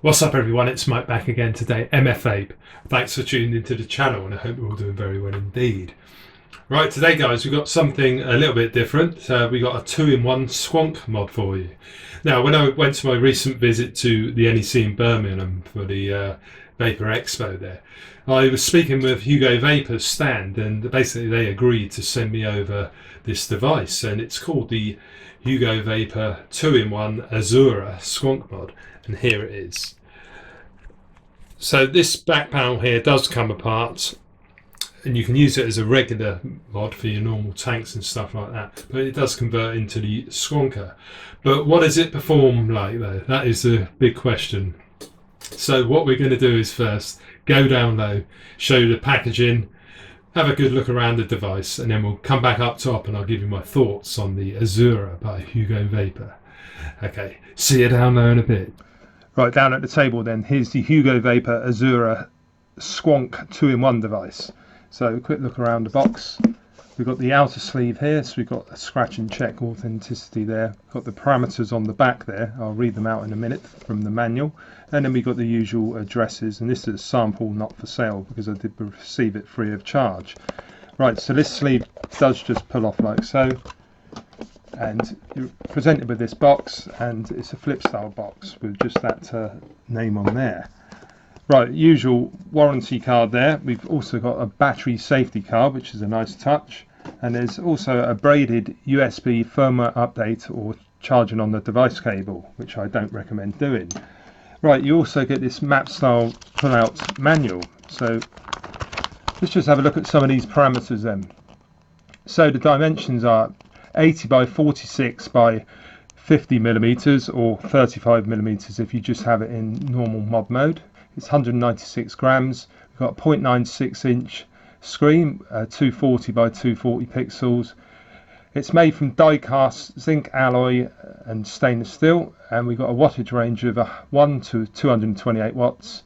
What's up everyone, it's Mike back again today, MF Vape. Thanks for tuning into the channel and I hope you're all doing very well indeed. Right, today guys, we've got something a little bit different. We got a 2-in-1 Squonk mod for you. Now, when I went to my recent visit to the NEC in Birmingham for the Vapor Expo there, I was speaking with Hugo Vapor's stand and basically they agreed to send me over this device, and it's called the Hugo Vapor 2-in-1 Asura Squonk mod, and here it is. So this back panel here does come apart and you can use it as a regular mod for your normal tanks and stuff like that, but it does convert into the Squonker. But what does it perform like though? That is the big question. So what we're going to do is first go down low, show you the packaging, have a good look around the device, and then we'll come back up top and I'll give you my thoughts on the Asura by Hugo Vapor. Okay, see you down there in a bit. Right, down at the table then, here's the Hugo Vapor Asura Squonk 2-in-1 device. So a quick look around the box. We've got the outer sleeve here, so we've got a scratch and check authenticity there. Got the parameters on the back there, I'll read them out in a minute from the manual. And then we've got the usual addresses, and this is a sample not for sale because I did receive it free of charge. Right, so this sleeve does just pull off like so. And you're presented with this box, and it's a flip style box with just that name on there. Right, usual warranty card there. We've also got a battery safety card, which is a nice touch, and there's also a braided USB firmware update or charging on the device cable, which I don't recommend doing. Right, you also get this map style pull out manual. So let's just have a look at some of these parameters then. So the dimensions are 80 by 46 by 50 millimeters or 35 millimeters if you just have it in normal mod mode. It's 196 grams. We've got a 0.96 inch screen, 240 by 240 pixels. It's made from die cast zinc alloy and stainless steel, and we've got a wattage range of 1 to 228 watts,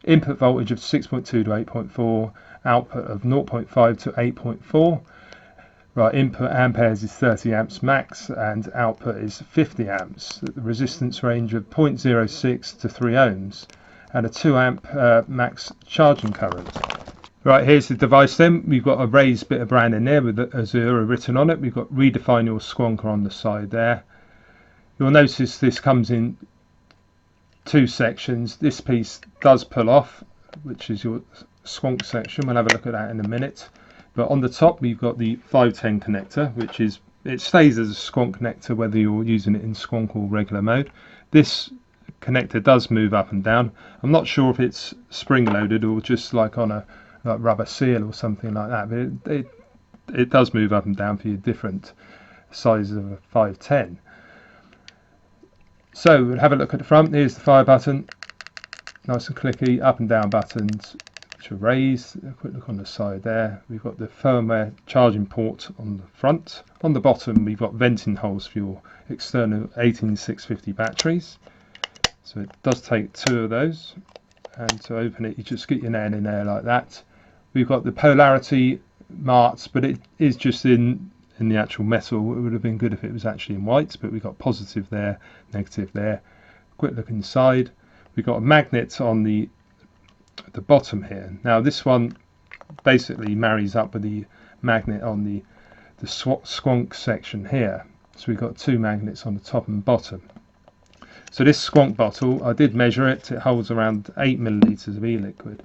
input voltage of 6.2 to 8.4, output of 0.5 to 8.4. Right, input amperes is 30 amps max and output is 50 amps. The resistance range of 0.06 to 3 ohms and a 2 amp max charging current. Right, here's the device then. We've got a raised bit of branding there with the Asura written on it. We've got redefine your Squonker on the side there. You'll notice this comes in two sections. This piece does pull off, which is your Squonk section. We'll have a look at that in a minute. But on the top we've got the 510 connector, which is, it stays as a Squonk connector whether you're using it in Squonk or regular mode. This connector does move up and down. I'm not sure if it's spring loaded or just like on a rubber seal or something like that, but it does move up and down for your different sizes of a 510. So we'll have a look at the front. Here's the fire button, nice and clicky, up and down buttons to raise. A quick look on the side there. We've got the firmware charging port on the front. On the bottom we've got venting holes for your external 18650 batteries. So it does take two of those, and to open it you just get your nail in there like that. We've got the polarity marked, but it is just in the actual metal. It would have been good if it was actually in white, but we've got positive there, negative there. Quick look inside. We've got a magnet on the bottom here. Now this one basically marries up with the magnet on the Squonk section here. So we've got two magnets on the top and bottom. So this Squonk bottle, I did measure it, it holds around 8 milliliters of e-liquid.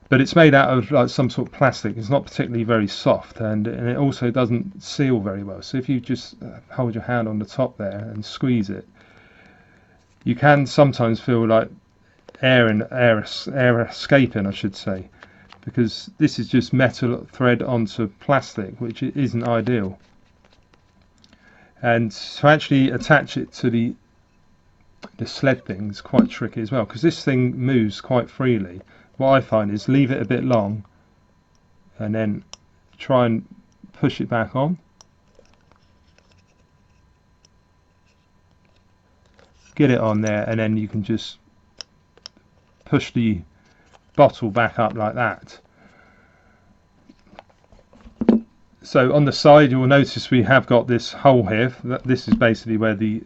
But it's made out of like some sort of plastic. It's not particularly very soft, and it also doesn't seal very well. So if you just hold your hand on the top there and squeeze it, you can sometimes feel like air escaping, I should say, because this is just metal thread onto plastic, which isn't ideal. And to actually attach it to the sled thing is quite tricky as well, because this thing moves quite freely. What I find is leave it a bit long and then try and push it back on. Get it on there, and then you can just push the bottle back up like that. So on the side you'll notice we have got this hole here. This is basically where the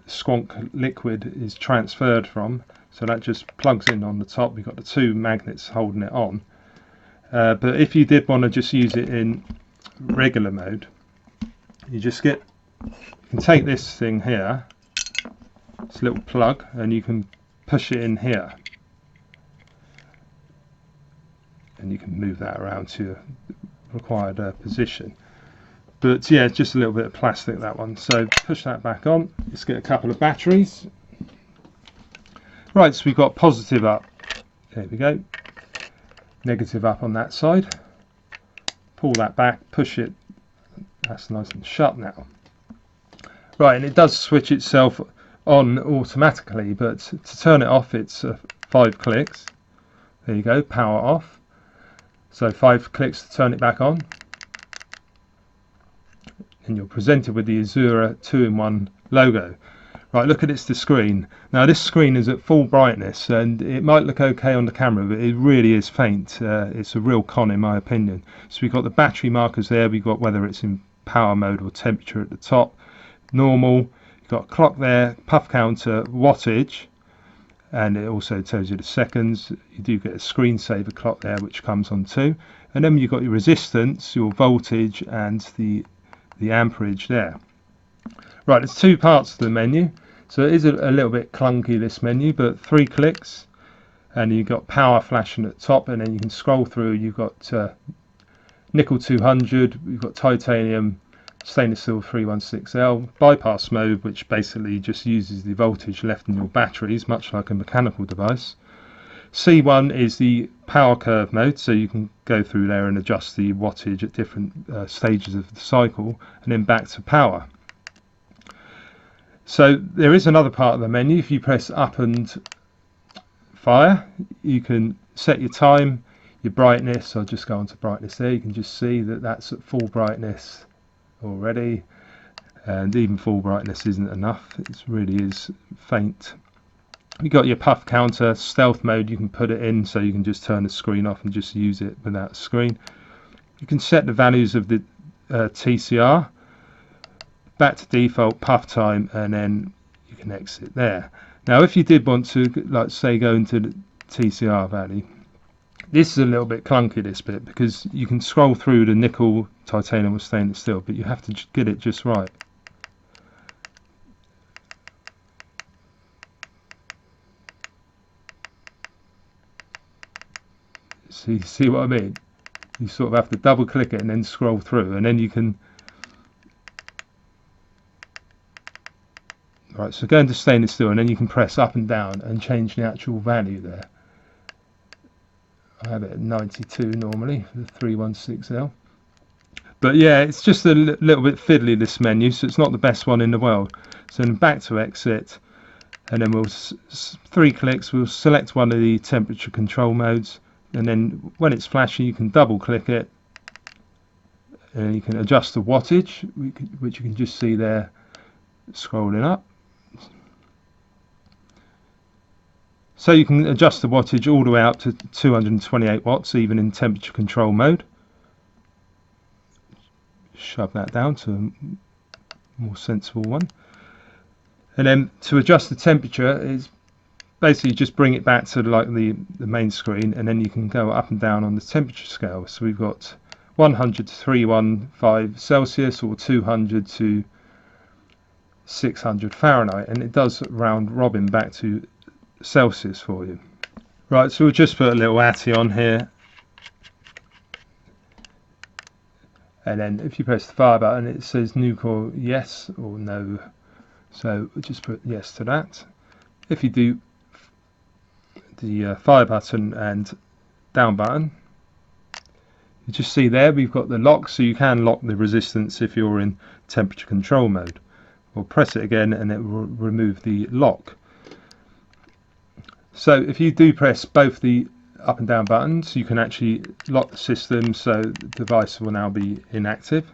Squonk liquid is transferred from. So that just plugs in on the top. We've got the two magnets holding it on. But if you did want to just use it in regular mode, you can take this thing here, this little plug, and you can push it in here. And you can move that around to your required position. But yeah, it's just a little bit of plastic, that one. So push that back on. Let's get a couple of batteries. Right, so we've got positive up. There we go. Negative up on that side. Pull that back, push it. That's nice and shut now. Right, and it does switch itself on automatically, but to turn it off, it's 5 clicks. There you go, power off. So 5 clicks to turn it back on. And you're presented with the Asura 2-in-1 logo. Right, look at the screen. Now this screen is at full brightness, and it might look okay on the camera, but it really is faint. It's a real con in my opinion. So we've got the battery markers there. We've got whether it's in power mode or temperature at the top. Normal. You've got a clock there, puff counter, wattage, and it also tells you the seconds. You do get a screensaver clock there, which comes on too. And then you've got your resistance, your voltage, and the amperage there. Right, there's 2 parts to the menu, so it is a little bit clunky, this menu, but 3 clicks and you've got power flashing at the top, and then you can scroll through. You've got nickel 200, you've got titanium, stainless steel 316L, bypass mode, which basically just uses the voltage left in your batteries, much like a mechanical device. C1 is the power curve mode, so you can go through there and adjust the wattage at different stages of the cycle, and then back to power. So there is another part of the menu. If you press up and fire, you can set your time, your brightness. I'll just go on to brightness there. You can just see that that's at full brightness already, and even full brightness isn't enough. It really is faint. You've got your puff counter, stealth mode. You can put it in so you can just turn the screen off and just use it without a screen. You can set the values of the TCR, back to default puff time, and then you can exit there. Now if you did want to, like say, go into the TCR value, this is a little bit clunky, this bit, because you can scroll through the nickel, titanium or stainless steel, but you have to get it just right. See what I mean? You sort of have to double click it and then scroll through, and then you can. Right, so go into stainless steel, and then you can press up and down and change the actual value there. I have it at 92 normally for the 316L. But yeah, it's just a little bit fiddly, this menu, so it's not the best one in the world. So then back to exit, and then we'll 3 clicks, we'll select one of the temperature control modes, and then when it's flashing you can double click it, and you can adjust the wattage, which you can just see there scrolling up. So you can adjust the wattage all the way up to 228 watts, even in temperature control mode. Shove that down to a more sensible one. And then to adjust the temperature is basically just bring it back to like the main screen, and then you can go up and down on the temperature scale. So we've got 100 to 315 Celsius, or 200 to 600 Fahrenheit, and it does round robin back to Celsius for you. Right, so we'll just put a little ATI on here, and then if you press the fire button it says nuke yes or no, so we'll just put yes to that. If you do the fire button and down button, you just see there we've got the lock, so you can lock the resistance if you're in temperature control mode. We'll press it again and it will remove the lock. So if you do press both the up and down buttons, you can actually lock the system, so the device will now be inactive.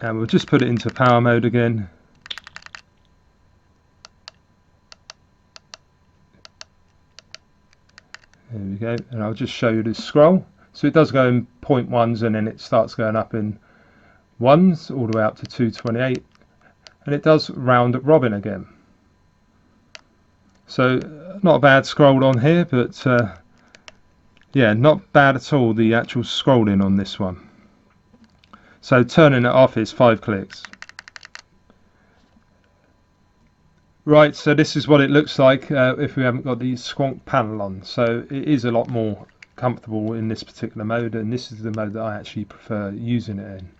And we'll just put it into power mode again. There we go, and I'll just show you the scroll. So it does go in 0.1s, and then it starts going up in 1s all the way up to 228. and it does round robin again. So not a bad scroll on here, but yeah, not bad at all, the actual scrolling on this one. So turning it off is 5 clicks. Right, so this is what it looks like if we haven't got the Squonk panel on. So it is a lot more comfortable in this particular mode, and this is the mode that I actually prefer using it in.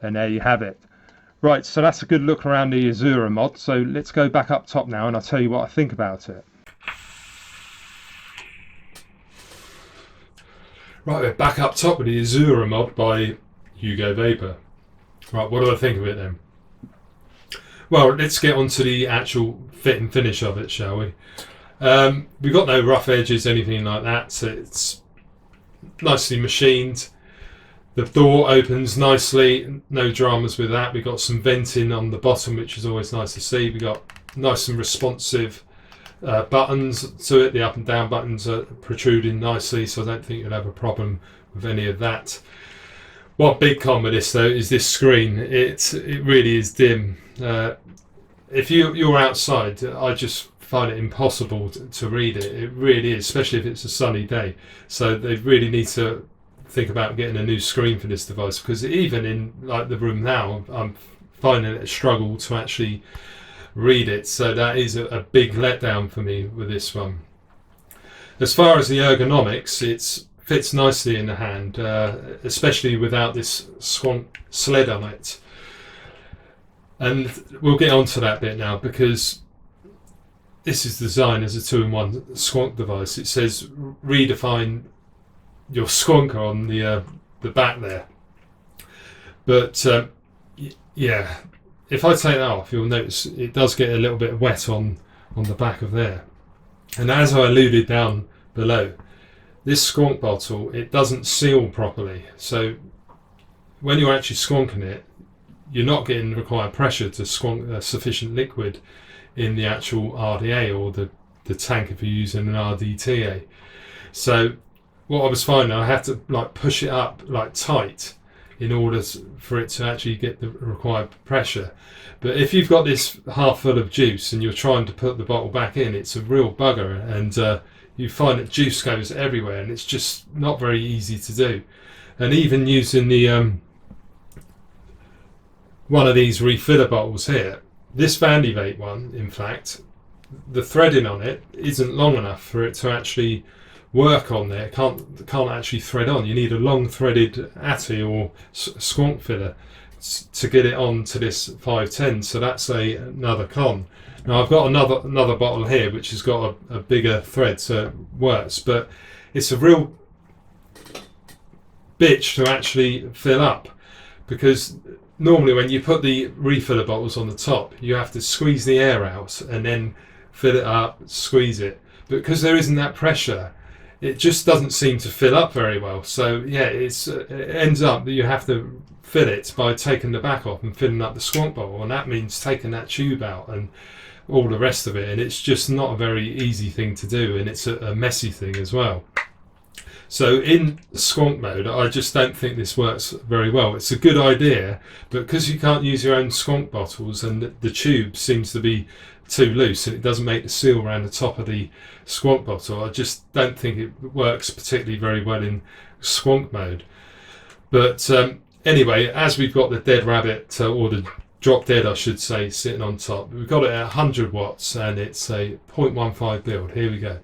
And there you have it. Right, so that's a good look around the Asura mod. So let's go back up top now and I'll tell you what I think about it. Right, we're back up top with the Asura mod by Hugo Vapor. Right, what do I think of it then? Well, let's get on to the actual fit and finish of it, shall we? We've got no rough edges, anything like that, so it's nicely machined. The door opens nicely, no dramas with that. We've got some venting on the bottom, which is always nice to see. We've got nice and responsive buttons to it. The up and down buttons are protruding nicely, so I don't think you'll have a problem with any of that. One big con with this though is this screen. It really is dim. If you're outside, I just find it impossible to read it. It really is, especially if it's a sunny day. So they really need to think about getting a new screen for this device, because even in like the room now, I'm finding it a struggle to actually read it. So that is a big letdown for me with this one. As far as the ergonomics, it fits nicely in the hand, especially without this Squonk sled on it. And we'll get on to that bit now, because this is designed as a 2-in-1 Squonk device. It says redefine your Squonker on the back there. But yeah, if I take that off, you'll notice it does get a little bit wet on the back of there. And as I alluded down below, this Squonk bottle, it doesn't seal properly. So when you're actually squonking it, you're not getting the required pressure to squonk sufficient liquid in the actual RDA or the tank if you're using an RDTA. So what I was finding, I had to like push it up like tight in order for it to actually get the required pressure. But if you've got this half full of juice and you're trying to put the bottle back in, it's a real bugger, and you find that juice goes everywhere, and it's just not very easy to do. And even using the one of these refiller bottles here, this Vandy Vape one, in fact, the threading on it isn't long enough for it to actually work on there. It can't actually thread on. You need a long threaded Atty or Squonk filler to get it on to this 510. So that's another con. Now I've got another bottle here which has got a bigger thread, so it works, but it's a real bitch to actually fill up, because normally when you put the refiller bottles on the top, you have to squeeze the air out and then fill it up, squeeze it. But because there isn't that pressure, it just doesn't seem to fill up very well. So yeah, it ends up that you have to fill it by taking the back off and filling up the Squonk bottle, and that means taking that tube out and all the rest of it, and it's just not a very easy thing to do, and it's a messy thing as well. So in Squonk mode, I just don't think this works very well. It's a good idea, but because you can't use your own Squonk bottles and the tube seems to be too loose and it doesn't make the seal around the top of the Squonk bottle, I just don't think it works particularly very well in Squonk mode. But anyway, as we've got the dead rabbit, or the drop dead I should say, sitting on top, we've got it at 100 watts and it's a 0.15 build. Here we go.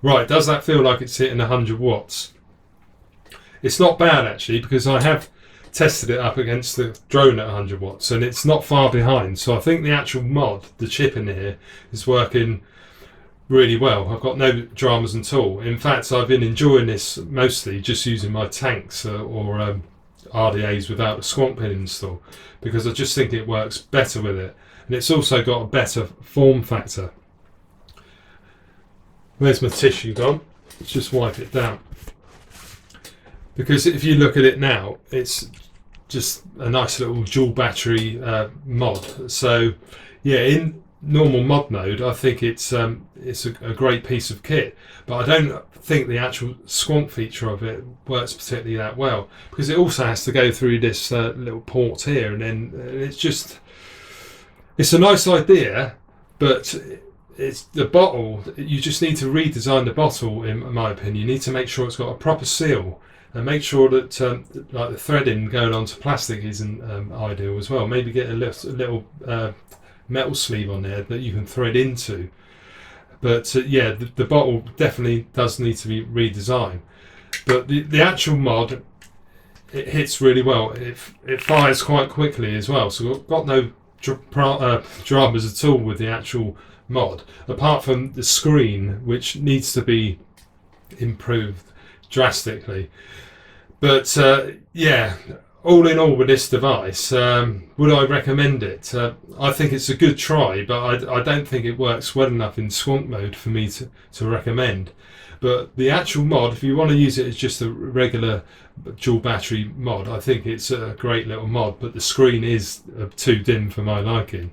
Right, does that feel like it's hitting 100 watts? It's not bad actually, because I have tested it up against the drone at 100 watts and it's not far behind. So I think the actual mod, the chip in here, is working really well. I've got no dramas at all. In fact, I've been enjoying this mostly just using my tanks or RDAs without a Squonk pin install, because I just think it works better with it. And it's also got a better form factor. Where's my tissue gone? Let's just wipe it down. Because if you look at it now, it's just a nice little dual battery mod. So yeah, in normal mod mode, I think it's a great piece of kit, but I don't think the actual Squonk feature of it works particularly that well, because it also has to go through this little port here, and then it's a nice idea, but it's the bottle. You just need to redesign the bottle, in my opinion. You need to make sure it's got a proper seal, and make sure that like the threading going onto plastic isn't ideal as well. Maybe get a little metal sleeve on there that you can thread into. But yeah, the bottle definitely does need to be redesigned. But the actual mod, it hits really well. It fires quite quickly as well. So I've got no dramas at all with the actual mod, apart from the screen, which needs to be improved drastically. But yeah, all in all with this device, would I recommend it? I think it's a good try, but I don't think it works well enough in Squonk mode for me to recommend. But the actual mod, if you want to use it as just a regular dual battery mod, I think it's a great little mod, but the screen is too dim for my liking.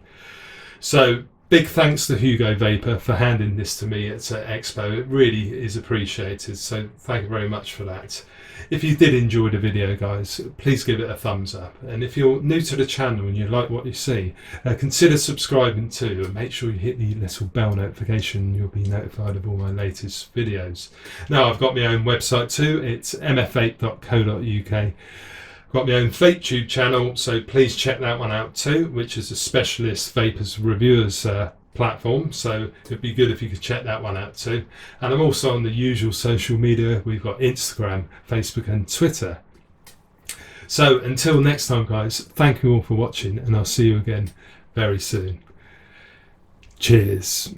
So big thanks to Hugo Vapor for handing this to me at Expo. It really is appreciated, so thank you very much for that. If you did enjoy the video, guys, please give it a thumbs up, and if you're new to the channel and you like what you see, consider subscribing too, and make sure you hit the little bell notification. You'll be notified of all my latest videos. Now, I've got my own website too. It's mfvape.co.uk. I've got my own VapeTube channel, so please check that one out too, which is a specialist vapors reviewers platform, so it'd be good if you could check that one out too. And I'm also on the usual social media. We've got Instagram, Facebook and Twitter. So until next time, guys, thank you all for watching, and I'll see you again very soon. Cheers.